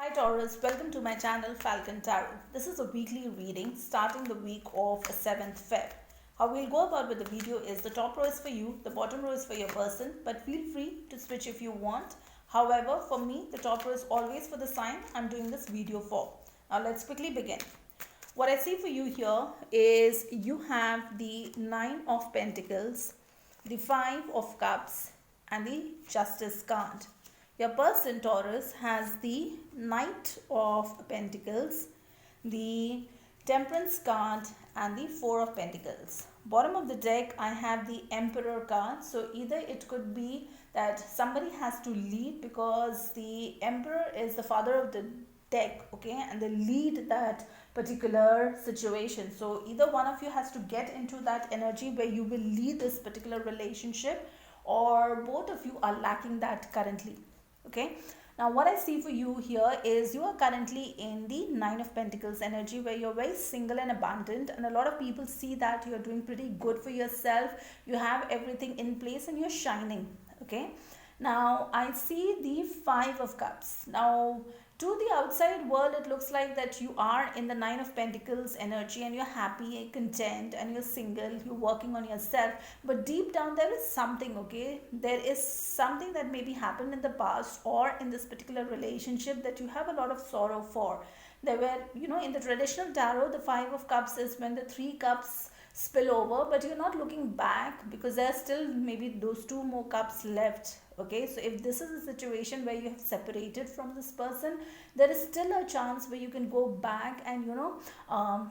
Hi Taurus, welcome to my channel Falcon Tarot. This is a weekly reading starting the week of 7th Feb. How we'll go about with the video is the top row is for you, the bottom row is for your person, but feel free to switch if you want. However, for me, the top row is always for the sign I'm doing this video for. Now let's quickly begin. What I see for you here is you have the 9 of Pentacles, the 5 of Cups and the Justice card. Your person Taurus has the Knight of Pentacles, the Temperance card and the 4 of Pentacles. Bottom of the deck I have the Emperor card. So either it could be that somebody has to lead because the Emperor is the father of the deck, okay, and they lead that particular situation. So either one of you has to get into that energy where you will lead this particular relationship, or both of you are lacking that currently. Okay, now what I see for you here is you are currently in the 9 of Pentacles energy where you're very single and abundant, and a lot of people see that you're doing pretty good for yourself. You have everything in place and you're shining. Okay, now I see the 5 of Cups. Now to the outside world it looks like that you are in the 9 of Pentacles energy and you're happy and content and you're single, you're working on yourself, but deep down there is something, okay, there is something that maybe happened in the past or in this particular relationship that you have a lot of sorrow for. There were, in the traditional tarot, the 5 of Cups is when the 3 cups spill over, but you're not looking back because there are still maybe those 2 more cups left. Okay, so if this is a situation where you have separated from this person, there is still a chance where you can go back and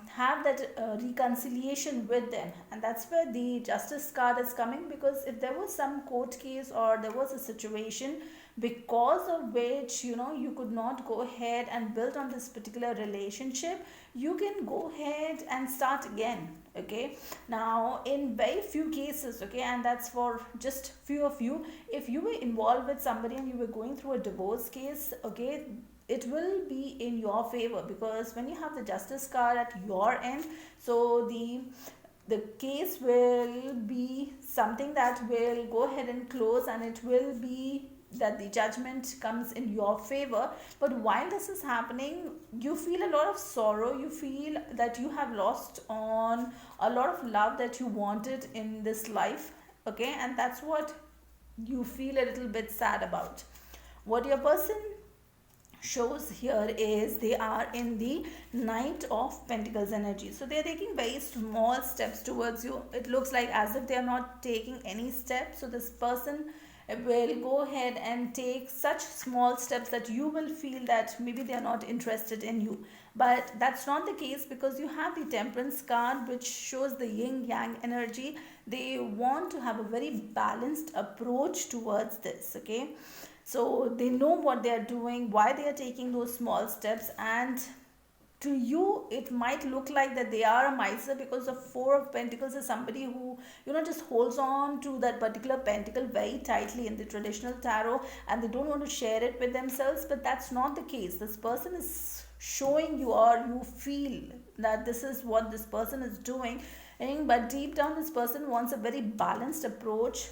have that reconciliation with them, and that's where the Justice card is coming. Because if there was some court case or there was a situation because of which you could not go ahead and build on this particular relationship, you can go ahead and start again. Okay, now in very few cases, okay, and that's for just few of you, if you were involved with somebody and you were going through a divorce case, okay, it will be in your favor, because when you have the Justice card at your end, so the case will be something that will go ahead and close, and it will be that the judgment comes in your favor. But while this is happening, you feel a lot of sorrow, you feel that you have lost on a lot of love that you wanted in this life. Okay, and that's what you feel a little bit sad about. What your person shows here is they are in the Knight of Pentacles energy, so they are taking very small steps towards you. It looks like as if they are not taking any steps. So this person will go ahead and take such small steps that you will feel that maybe they are not interested in you, but that's not the case, because you have the Temperance card, which shows the yin yang energy. They want to have a very balanced approach towards this. Okay, so they know what they are doing, why they are taking those small steps, and to you it might look like that they are a miser, because the 4 of Pentacles is somebody who just holds on to that particular pentacle very tightly in the traditional tarot, and they don't want to share it with themselves. But that's not the case. This person is showing you, or you feel that this is what this person is doing, but deep down this person wants a very balanced approach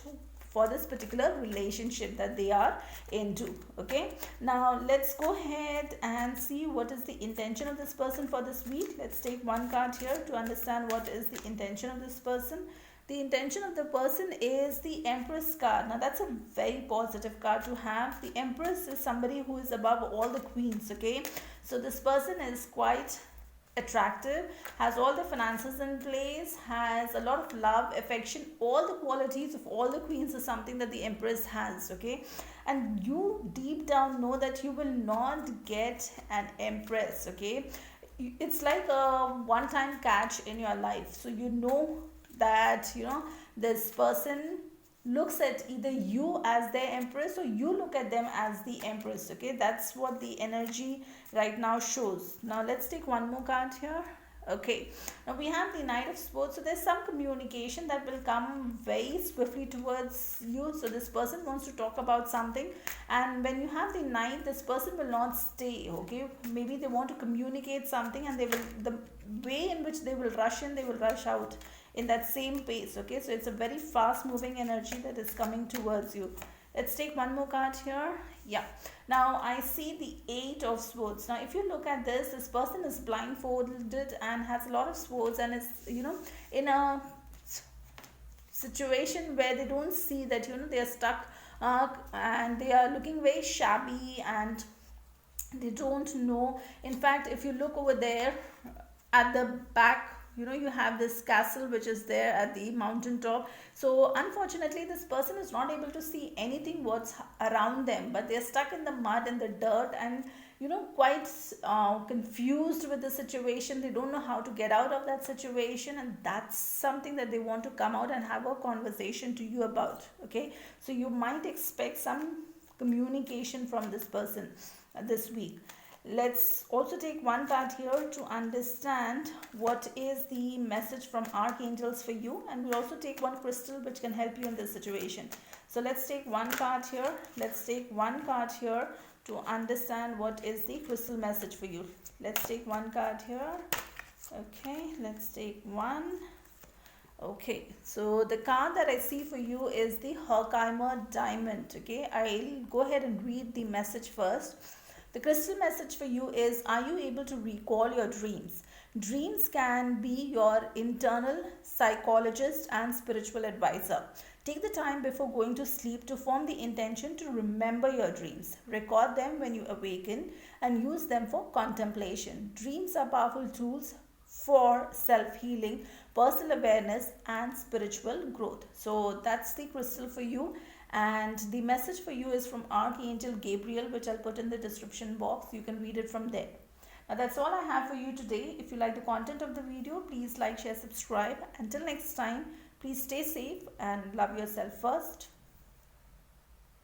for this particular relationship that they are into. Okay, now let's go ahead and see what is the intention of this person for this week. Let's take one card here to understand what is the intention of this person. The intention of the person is the Empress card. Now that's a very positive card to have. The Empress is somebody who is above all the queens. Okay, so this person is quite attractive, has all the finances in place, has a lot of love, affection, all the qualities of all the queens is something that the Empress has. Okay, and you deep down know that you will not get an Empress. Okay, it's like a one time catch in your life. So you know that this person looks at either you as their Empress or you look at them as the Empress. Okay, that's what the energy right now shows. Now let's take one more card here. Okay, now we have the Knight of Swords. So there's some communication that will come very swiftly towards you. So this person wants to talk about something, and when you have the Knight, this person will not stay. Okay, maybe they want to communicate something, and they will, the way in which they will rush in, they will rush out in that same pace. Okay, so it's a very fast moving energy that is coming towards you. Let's take one more card here. Yeah. Now I see the Eight of Swords. Now if you look at this person is blindfolded and has a lot of swords and is, in a situation where they don't see that, they are stuck, and they are looking very shabby and they don't know. In fact, if you look over there at the back, you have this castle which is there at the mountain top. So unfortunately this person is not able to see anything what's around them, but they're stuck in the mud and the dirt, and quite confused with the situation. They don't know how to get out of that situation, and that's something that they want to come out and have a conversation to you about. Okay, so you might expect some communication from this person this week. Let's also take one card here to understand what is the message from archangels for you, and we'll also take one crystal which can help you in this situation. So let's take one card here. Let's take one card here to understand what is the crystal message for you. Let's take one card here. Okay, let's take one. Okay, so the card that I see for you is the Herkimer Diamond. Okay, I'll go ahead and read the message first. The crystal message for you is, are you able to recall your dreams? Dreams can be your internal psychologist and spiritual advisor. Take the time before going to sleep to form the intention to remember your dreams. Record them when you awaken and use them for contemplation. Dreams are powerful tools for self-healing, personal awareness and spiritual growth. So that's the crystal for you. And the message for you is from Archangel Gabriel, which I'll put in the description box. You can read it from there. Now that's all I have for you today. If you like the content of the video, please like, share, subscribe. Until next time, please stay safe and love yourself first.